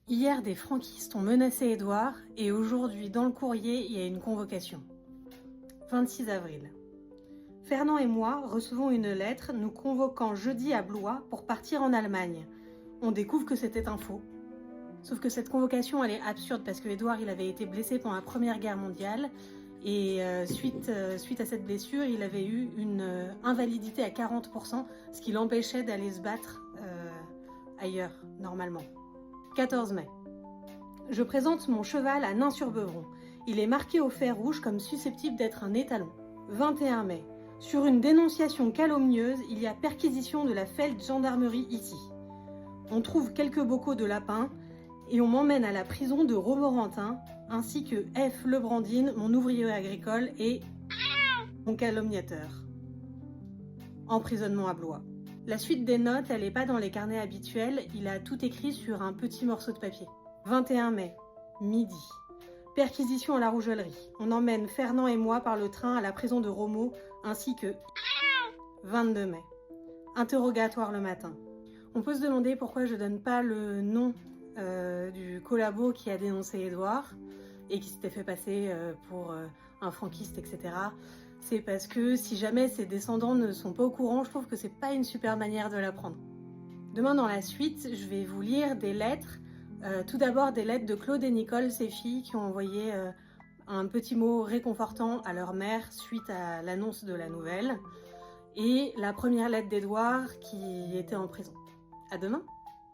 Hier, des franquistes ont menacé Édouard et aujourd'hui, dans le courrier, il y a une convocation. 26 avril. Fernand et moi recevons une lettre nous convoquant jeudi à Blois pour partir en Allemagne. On découvre que c'était un faux. Sauf que cette convocation, elle est absurde parce que Édouard, il avait été blessé pendant la Première Guerre mondiale et suite à cette blessure, il avait eu une invalidité à 40%, ce qui l'empêchait d'aller se battre ailleurs, normalement. 14 mai. Je présente mon cheval à Nain-sur-Beuvron. Il est marqué au fer rouge comme susceptible d'être un étalon. 21 mai. Sur une dénonciation calomnieuse, il y a perquisition de la Feldgendarmerie ici. On trouve quelques bocaux de lapin et on m'emmène à la prison de Romorantin, ainsi que F. Lebrandine, mon ouvrier agricole, et mon calomniateur. Emprisonnement à Blois. La suite des notes, elle n'est pas dans les carnets habituels, il a tout écrit sur un petit morceau de papier. 21 mai, midi. Perquisition à la rougellerie. On emmène Fernand et moi par le train à la prison de Romo, ainsi que 22 mai. Interrogatoire le matin. On peut se demander pourquoi je donne pas le nom du collabo qui a dénoncé Édouard et qui s'était fait passer pour un franquiste, etc. C'est parce que si jamais ses descendants ne sont pas au courant, je trouve que c'est pas une super manière de l'apprendre. Demain, dans la suite, je vais vous lire des lettres. Tout d'abord, des lettres de Claude et Nicole, ses filles, qui ont envoyé un petit mot réconfortant à leur mère suite à l'annonce de la nouvelle. Et la première lettre d'Édouard qui était en prison. À demain!